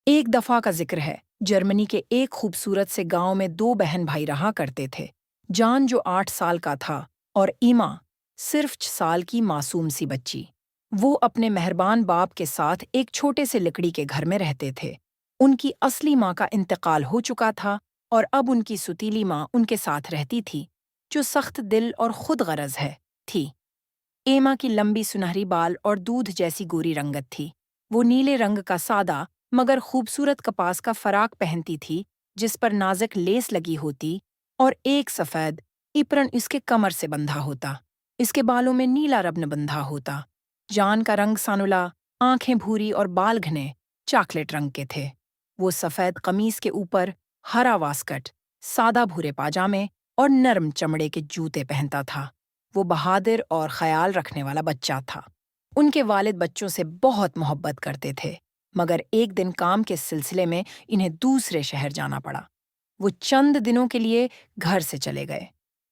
ایک دفعہ کا ذکر ہے، جرمنی کے ایک خوبصورت سے گاؤں میں دو بہن بھائی رہا کرتے تھے۔ جان جو 8 سال کا تھا اور ایما صرف 6 سال کی معصوم سی بچی۔ وہ اپنے مہربان باپ کے ساتھ ایک چھوٹے سے لکڑی کے گھر میں رہتے تھے۔ ان کی اصلی ماں کا انتقال ہو چکا تھا اور اب ان کی ستیلی ماں ان کے ساتھ رہتی تھی، جو سخت دل اور خود غرض تھی۔ ایما کی لمبی سنہری بال اور دودھ جیسی گوری رنگت تھی۔ وہ نیلے رنگ کا سادہ مگر خوبصورت کپاس کا فراق پہنتی تھی، جس پر نازک لیس لگی ہوتی اور ایک سفید ایپرن اس کے کمر سے بندھا ہوتا۔ اس کے بالوں میں نیلا ربن بندھا ہوتا۔ جان کا رنگ سانولا، آنکھیں بھوری اور بال گھنے چاکلیٹ رنگ کے تھے۔ وہ سفید قمیص کے اوپر ہرا واسکٹ، سادہ بھورے پاجامے اور نرم چمڑے کے جوتے پہنتا تھا۔ وہ بہادر اور خیال رکھنے والا بچہ تھا۔ ان کے والد بچوں سے بہت محبت کرتے تھے، مگر ایک دن کام کے سلسلے میں انہیں دوسرے شہر جانا پڑا۔ وہ چند دنوں کے لیے گھر سے چلے گئے۔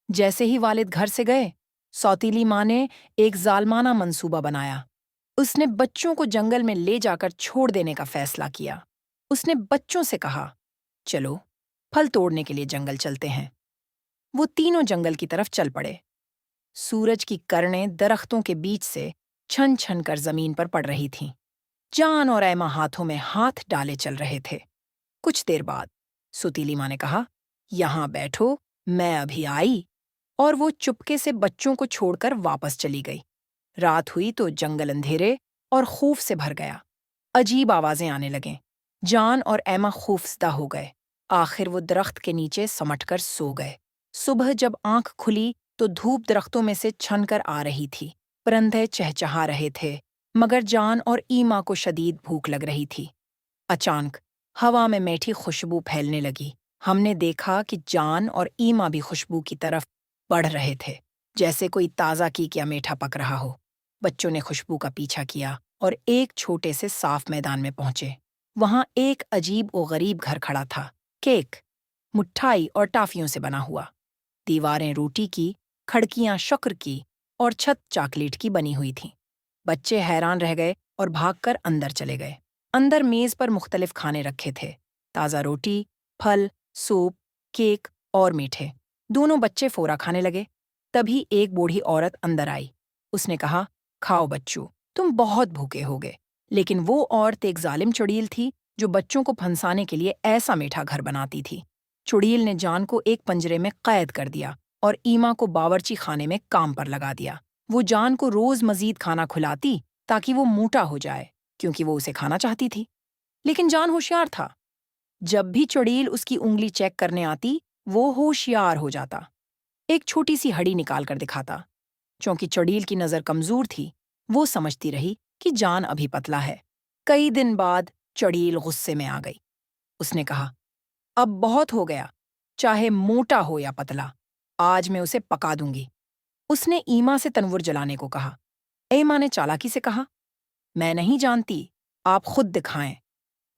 جیسے ہی والد گھر سے گئے، سوتیلی ماں نے ایک ظالمانہ منصوبہ بنایا۔ اس نے بچوں کو جنگل میں لے جا کر چھوڑ دینے کا فیصلہ کیا۔ اس نے بچوں سے کہا، چلو پھل توڑنے کے لیے جنگل چلتے ہیں۔ وہ تینوں جنگل کی طرف چل پڑے۔ سورج کی کرنیں درختوں کے بیچ سے چھن چھن کر زمین پر پڑ رہی تھیں۔ جان اور ایما ہاتھوں میں ہاتھ ڈالے چل رہے تھے۔ کچھ دیر بعد ستیلی ماں نے کہا، یہاں بیٹھو، میں ابھی آئی، اور وہ چپکے سے بچوں کو چھوڑ کر واپس چلی گئی۔ رات ہوئی تو جنگل اندھیرے اور خوف سے بھر گیا۔ عجیب آوازیں آنے لگیں۔ جان اور ایما خوفزدہ ہو گئے۔ آخر وہ درخت کے نیچے سمٹ کر سو گئے۔ صبح جب آنکھ کھلی تو دھوپ درختوں میں سے چھن کر آ رہی تھی۔ پرندے چہچہا رہے تھے، مگر جان اور ایما کو شدید بھوک لگ رہی تھی۔ اچانک ہوا میں میٹھی خوشبو پھیلنے لگی۔ ہم نے دیکھا کہ جان اور ایما بھی خوشبو کی طرف بڑھ رہے تھے، جیسے کوئی تازہ کیک یا میٹھا پک رہا ہو۔ بچوں نے خوشبو کا پیچھا کیا اور ایک چھوٹے سے صاف میدان میں پہنچے۔ وہاں ایک عجیب و غریب گھر کھڑا تھا، کیک، مٹھائی اور ٹافیوں سے بنا ہوا۔ دیواریں روٹی کی، کھڑکیاں شکر کی اور چھت چاکلیٹ کی بنی ہوئی تھیں۔ بچے حیران رہ گئے اور بھاگ کر اندر چلے گئے۔ اندر میز پر مختلف کھانے رکھے تھے، تازہ روٹی، پھل، سوپ، کیک اور میٹھے۔ دونوں بچے فورا کھانے لگے۔ تبھی ایک بوڑھی عورت اندر آئی۔ اس نے کہا، کھاؤ بچو، تم بہت بھوکے ہوگے۔ لیکن وہ عورت ایک ظالم چڑیل تھی، جو بچوں کو پھنسانے کے لیے ایسا میٹھا گھر بناتی تھی۔ چڑیل نے جان کو ایک پنجرے میں قید کر دیا اور ایما کو باورچی خانے میں کام پر لگا دیا۔ وہ جان کو روز مزید کھانا کھلاتی تاکہ وہ موٹا ہو جائے، کیونکہ وہ اسے کھانا چاہتی تھی۔ لیکن جان ہوشیار تھا۔ جب بھی چڑیل اس کی انگلی چیک کرنے آتی، وہ ہوشیار ہو جاتا۔ ایک چھوٹی سی ہڑی نکال کر دکھاتا۔ چونکہ چڑیل کی نظر کمزور تھی، وہ سمجھتی رہی کہ جان ابھی پتلا ہے۔ کئی دن بعد چڑیل غصے میں آ گئی۔ اس نے کہا، اب بہت ہو گیا، چاہے موٹا ہو یا پتلا، آج میں اسے پکا دوں گی۔ اس نے ایما سے تنور جلانے کو کہا۔ ایما نے چالاکی سے کہا، میں نہیں جانتی، آپ خود دکھائیں۔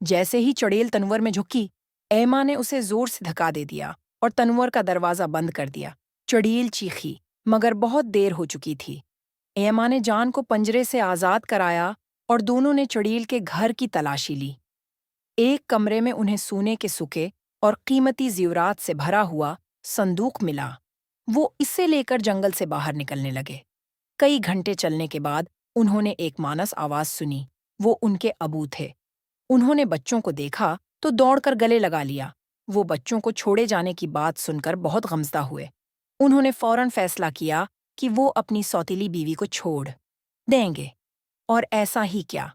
جیسے ہی چڑیل تنور میں جھکی، ایما نے اسے زور سے دھکا دے دیا اور تنور کا دروازہ بند کر دیا۔ چڑیل چیخی، مگر بہت دیر ہو چکی تھی۔ ایما نے جان کو پنجرے سے آزاد کرایا اور دونوں نے چڑیل کے گھر کی تلاشی لی۔ ایک کمرے میں انہیں سونے کے سکے اور قیمتی زیورات سے بھرا ہوا صندوق ملا۔ وہ اسے لے کر جنگل سے باہر نکلنے لگے۔ کئی گھنٹے چلنے کے بعد انہوں نے ایک مانس آواز سنی۔ وہ ان کے ابو تھے۔ انہوں نے بچوں کو دیکھا تو دوڑ کر گلے لگا لیا۔ وہ بچوں کو چھوڑے جانے کی بات سن کر بہت غمزدہ ہوئے۔ انہوں نے فوراً فیصلہ کیا کہ وہ اپنی سوتیلی بیوی کو چھوڑ دیں گے، اور ایسا ہی کیا۔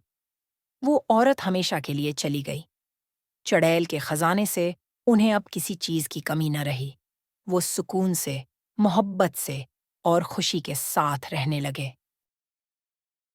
وہ عورت ہمیشہ کے لیے چلی گئی۔ چڑیل کے خزانے سے انہیں اب کسی چیز کی کمی نہ رہی۔ وہ سکون سے، محبت سے اور خوشی کے ساتھ رہنے لگے۔